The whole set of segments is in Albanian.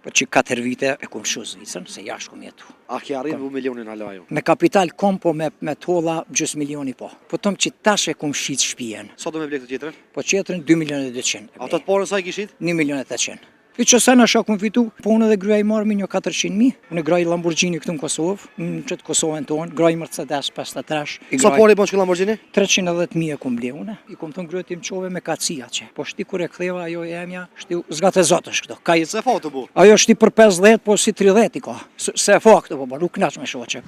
Po që 4 vite e kum shu Zvicrën, se jashtë kum jetu. A ke arrit bu milionin hala ju? Me kapital kom, po me tolla gjys milioni po. Po tom që tash e kum shit shtëpijen. Sa do me blek të tjetrën? Po tjetrën 2 milionë 200. Ato të porën sa i kishit? 1 milion 800. I që sa në shak më fitu, po unë edhe gruaj marrë me një 400.000, unë graj Lamborghini këtu në Kosovë, në qëtë Kosovën tonë, graj Mercedes 53. Sa por i bon që Lamborghini? 310.000 e kum ble une, i kum thënë grëtim qove me kacia që, po shti kur e ktheva ajo e emja, shti zgatë e zotësh këto. Se fa të bu? Ajo shti për 50, po si 30 i ka, se fa këto po, nuk knaq me shoqe.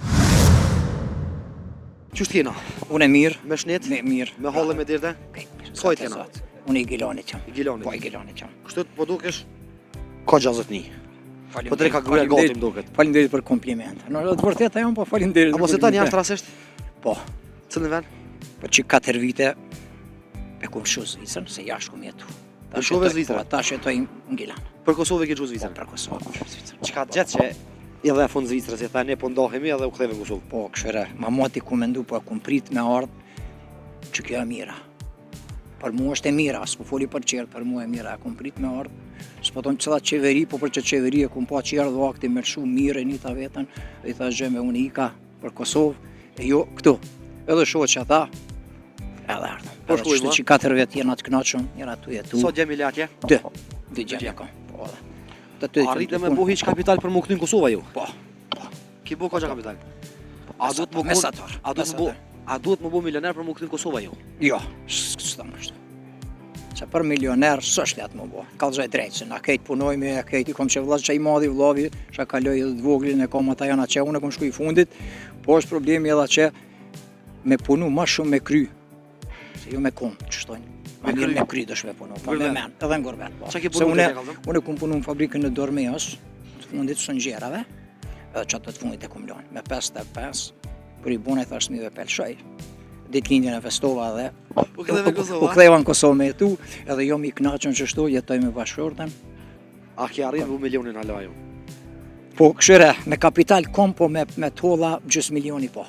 Qështë t'jena? Unë e mirë. Me shnet? Me mirë. Me holle me dirte? Sa i t'jena? Unë i Gilanit jam. I Gilanit? Po i Gilanit jam. Kështu po dukesh? Ka 60.000. Po tre ka gruja gati më duket. Faleminderit për kompliment. Në të vërtetë jam, po faleminderit. Apo se tani jashtë rasisht? Po. Cëllën vend? Po që 4 vite e kum shu Zvicrën, se jashtë kum jetu. Për shkove Zvicrën? Po, tash jetoj në Gilan. Për Kosovë ke gju Zvicrën? Për Kosovë, për Zvicrën. Që ka gjetë që edhe e fund Zvicrës, e tha ne po ndohemi edhe u ktheve në Kosovë. Po, këshire, mamati ku mendu, po e kum prit me ardhë që kjo e mira. Për mu është e mira, s'po foli për qertë, për mu e mira, e kum prit me ardhë. S'po tonë cëllat qeveri, po për që qeveri e kum pa qertë dhe akti me shumë mire një ta vetën, dhe i tha gjeme unë ika për Kosovë, e jo këtu. Edhe shohë që ata, edhe ardhëm. Po shkuj ma? Që 4 vetë jena të knaqëm, jena tu jetu. Sa gjemi le atje? 2 gjemja kam. Po edhe. Arritë me bu hiq kapital për mu këtu në Kosova ju? Po. Ki bu ka që kapital? Mesator. A duhet më bu milioner për mu këtu në Kosova ju? Jo, s'ta më kështu. Që për milioner s'është letë më bo. Kallëgjaj drejtë, që na kejtë punojme, kejtë i kom që vllaz që i madhi vllavi, që kaloj edhe të voglin e kom ata janë që unë e kom shku i fundit, po është problemi edhe që me punu ma shumë me kry, se jo me kom, që shtojnë. Ma mirë me kry dësh me punu, po me men, edhe në gorbet. Qa ke punu të kallëzëm? Unë e kom punu në fabrikën në Dormeos, të fundit Shëngjerave, edhe që të fundit e kom lonë, me 5.5, për i bune thash mive pelshoj. Ditëlindjen e festova dhe u ktheva në Kosovë me jetu, edhe jo mi knaqën që shtu, jetoj me bashkëshorten. A ke arrit bu milionin hala ju? Po, këshire, me kapital kom, po me tolla gjys milioni po.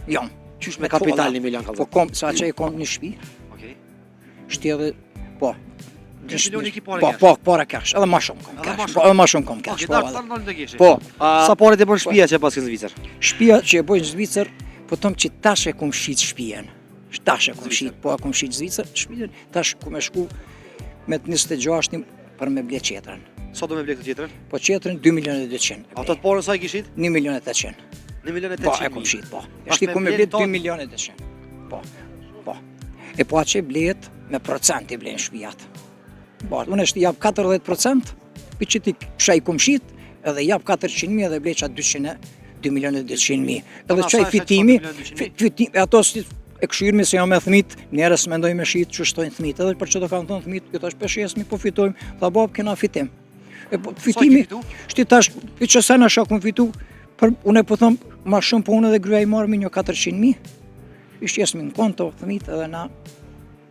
Jam. Qysh me kapital 1 milion Po kom, sa që e kom një shpi, Okej. shti edhe, po. 2 milioni ki pare cash? Po, pare cash, edhe ma shumë kom cash. Po, edhe ma shumë kom cash. Po, sa pare të bën shtëpia që pas në Zvicër? Shtëpia që e bojnë në Zvicër, po tom që tash e kum shit shtëpijen. Tash e kum shit, po e kum shit Zvicër, shtëpijen, tash kum e shku me 26 për me ble qetrën. Sa do me blek të tjetrën? Po qetrën 2 milionë 200. Ato të porën sa i kishit? 1 milion 800. 1 milion 800. Po, e kum shit, po. E shti kum me blet 2 milionë 800. Po, po. E po atë që blet me procent i blen shpijat. Po, unë shti jap 40%, për që ti shaj kum shit, edhe jap 400.000 edhe ble qa 2 milionë 200.000. Edhe qaj fitimi, ato e këshirmi se jam me thmit, njerës mendoj me shit që shtojnë thmit, edhe për që do kanë thonë thmit, këta është 5-6.000 po fitojmë, tha bab kena fitim. E po fitimi, shti tash, i që sa në shak më fitu, unë e po thëmë, ma shumë po unë edhe gruja i marrë me një 400.000, ishtë jesmi në konto, thmit edhe na,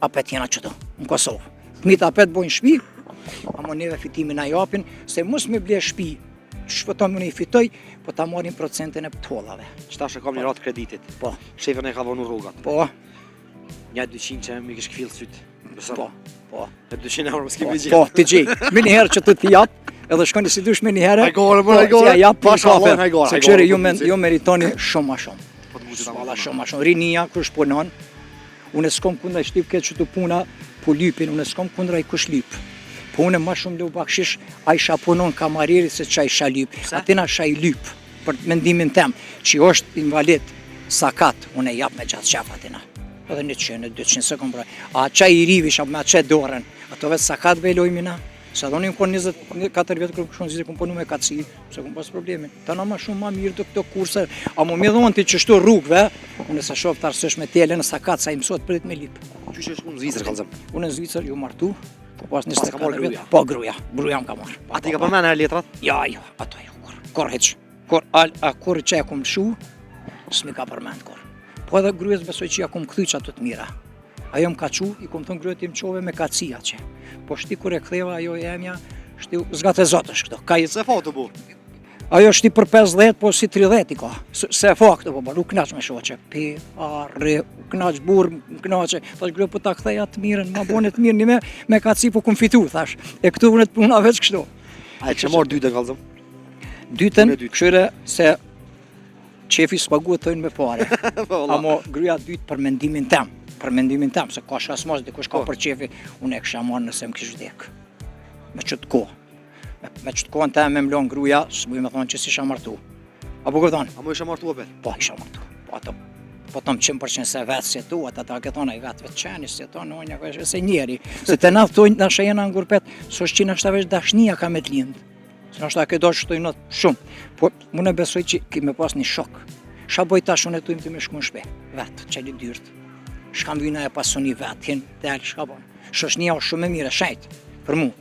apet jena qëto, në Kosovë. Thmit apet bojnë shpi, amo neve fitimin a japin, se mus me ble shpi, shpëton më në i fitoj, po ta marim procentën e tollave. Qëta shë kam një ratë kreditit. Po. Shefën e ka vonu rrugat. Po. Një 200 që mi kishë këfilë sytë. Po. Po. E 200 euro më s'ki bëgjë. Po, t'i gjej. Me njëherë që të jap, edhe shkoni si dush me njëherë. Hajgore, më hajgore. Ja jap për kafe. Hajgore. Se këshire ju meritoni shumë ma shumë. Shmalla shumë ma shumë. Rinia kërë shpunon, unë s'kom kundra i shtip këtë që të puna po lypin, unë s'kom kundra i kush lyp. Po unë ma shumë leu bakshish, a isha punon kamariri se qa isha lyp. Atina isha i lyp, për mendimin tem, që është invalid, sakat, unë e jap me gjatë qef atina. Edhe 100, 200 se kom broj. A qa i rivi isha me atë dorën, ato vetë sakat vejlojmi na. Se do një kon 24 vjetë kërë shumë zizë kom punu me kaci, se kom pas problemin. Ta na ma shumë ma mirë të këto kurse, a mu mi dhonë ti që shtu rrugve, unë sa shof të arsësh me tele në sakat, sa i mësot prit me lip. Qysh është unë në Zvicër, kalëzëm? Unë në Zvicër ju martu, po pas 24 vjetë. Po gruja më ka marrë. A ti ka përmene e letrat? Ja, jo, ato jo, kur heq. Kur që e kom shu, s'mi ka përmend kur. Po edhe grujes besoj që ja kom këthy që ato të mira. Ajo më ka qu, i kom thënë grujet im qove me kacia që. Po shti kur e ktheva ajo e emja, shti zgatë e zotësh këto. Se fa të bu? Ajo shti për 50, po si 30 i ka. Se fa këto, po nuk knaq me shoqe. Knaq burë, knaqe. Thash grujet po ta ktheja të mirën, ma bone të mirën, me kaci po kum fitu, thash. E këtu unë të puna veç kështu. A që marrë dytë e kalzëm? Dytën, këshire se qefi s'paguhet thojnë me pare. Amo gruaja dytë për mendimin tem, se ka shasmos dikush ka për qefi, unë e kësha marrë nëse më kish vdek. Me qëtë kohë. Me qëtë kohën te me mlon gruaja, s'buj me thonë që s'isha martu. Apo këpëton? Amo isha martu apet? Po, isha martu. Po tom 100% se vetë si tu, ata ta këtona i vetë qeni, si to në onja kështë se njeri. Se të naftojnë në shajena në gurpet, so është që në është veç dashnia ka me t'lindë. Se në është ta këdo që tojnë shumë. Po, mu në besoj që ki me pas një shok. Sha boj tash unë e tujmë të me shku në shpe. Vetë, qeli dyrt. Shkam vyna e pasoni vetë, hin, del, shka bon. Shoshnia o shumë e mire, shajt, për mu.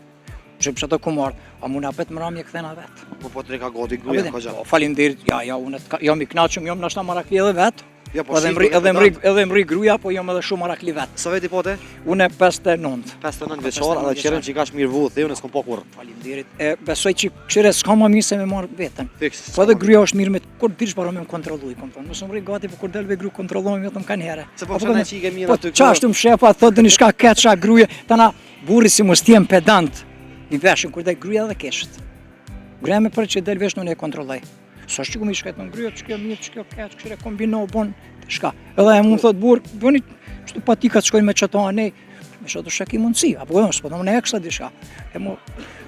Që për që të ku marrë, a mu në apet më ramje këthena vetë. Po të reka gati gruja, ka gjatë. Falimderit, unë jam i knaqëm, jam nështë marakli edhe vetë. Ja, po edhe mri gruja, po jam edhe shumë marakli vetë. Sa veti po te? Unë e 59. 59 veçar, edhe qërëm që i ka shmirë vu, dhe unë s'kom po kurë. Falimderit. Besoj që këshire s'ka ma mirë se me marrë vetën. Fiks. Po edhe gruja është mirë me kur dirsh para me më kontrolluj, kom thonë. Mësë më rri gati, po kur delve gru kontrollojmë vetëm kanë here. Se po shënë që i ke mirë aty. Po qashtu më shefa, thotë një shka keqa gruje, tana burri si mos t'jem pedant i veshën, kur del gruja dhe keshët. Gruja me për që del vesh në e kontrolloj. Sa është që ku mi shkajtë në gruja, që kjo mirë, që kjo keq, këshire kombino, bon, shka. Edhe e mund thot burë, bëni, qëtu patika të shkojnë me qëto anej, me që të shaki mundësi, apo edhe, s'po në ekstra di shka.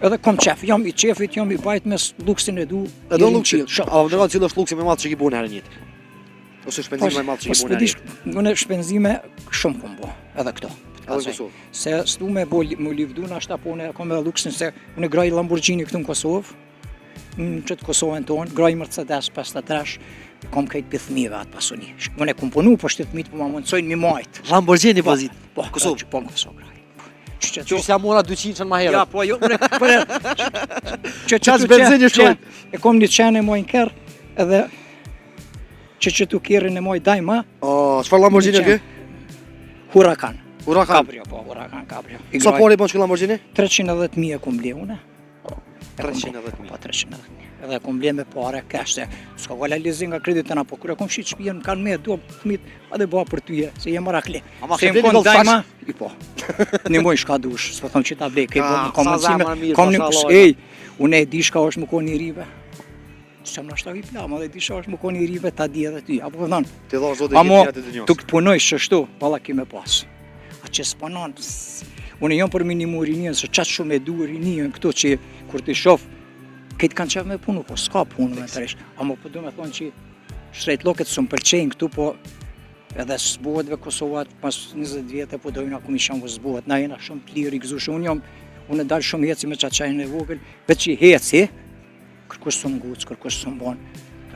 Edhe kom qef, jam i qefit, jam i bajt mes luksin e du, edhe luksin, a më cilë është luksin me matë që ki bu në herë njëtë? Ose shpenzime me matë që ki bu në herë njëtë? Unë shpenzime shumë kom bo, edhe këto. Edhe Kosovë? Se s'du me livdu në ashta, po unë kom edhe luksin, se unë graj Lamborghini këtu në Kosovë, në qëtë Kosovën tonë, graj Mercedes 53, kom kajtë për thmive atë pasoni. Unë e kom punu, po shtë thmit, po ma mundësojnë mi majtë. Lamborghini po zitë? Po, Kosovë? Po, në Kosovë graj. Që s'ja mora 200 qënë ma herët? Ja, po, jo, Qas benzin i shkojnë? E kom një qenë e mojnë kërë, edhe që tu kërën e mojnë dajma. Qëfar Lamborghini o kë? Huracan. Huracan? Cabrio, po, Huracan Cabrio. Sa pari bon që Lamborghini? 310.000 e kom ble une. 310.000? Po, 310.000. Edhe kom ble me pare cash, se s'ka gala lezin nga kreditena, po kërë kom shqit shpijen, më kanë me, do pëmit, adhe bëha për tyje, se jem marakli. Ama se ke bleni dajma, i po, një moj shka dush, s'po thom që ta blej, kom mësime, unë e di shka është më koni i rive. Që më nashtavi plama dhe di shka është më koni i rive, ta di edhe ty, apo thon. Ti dhosh do të Amo, jetë të njës. tuk punoj shështu, pala ki me pas. A që s'panon, unë jam për minimu rinjën, se qatë shumë e du rinjën këto që kur t'i shof, këtë kanë qef me punu, po s'ka punu me të resh. Amo po du me thonë që shtrejt loket së më përqenjë këtu, po edhe s'bohet ve Kosovat, pas 20 vjetë, po dojna ku mi shamu s'bohet. Na jena shumë t'lirë i gëzushë, unë e dalë shumë heci me qaqajnë e vogël, veç që heci, kërkush së m'gucë, kërkush së m'bon,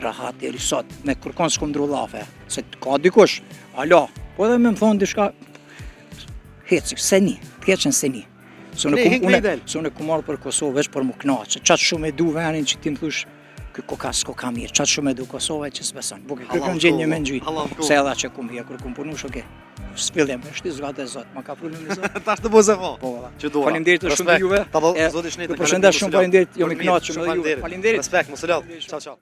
rahat deri sot, me kërkon s'kom dru lafe, se ka dikush, alo, po edhe me më thonë dishka, heci, se ni, t'keqen se ni. Se unë e ku marrë për Kosovë veç për më knaqë, qatë shumë e du venin që ti më thush, ko ka mirë, qatë shumë e du Kosovë që s'beson. Buke kërkën gjenjë një mengjy, se edhe që ku mje, kër ku më punu shoke. Spillim, shti zgatë e zotë, ma ka prunim e zotë. Ta shtë bëzë e fa. Po, Falimderit të shumë juve. Zoti Shneti. Përshëndesh shumë, falimderit, jo mi knaqë shumë dhe juve. Respekt, mos e lodh. Ciao, ciao.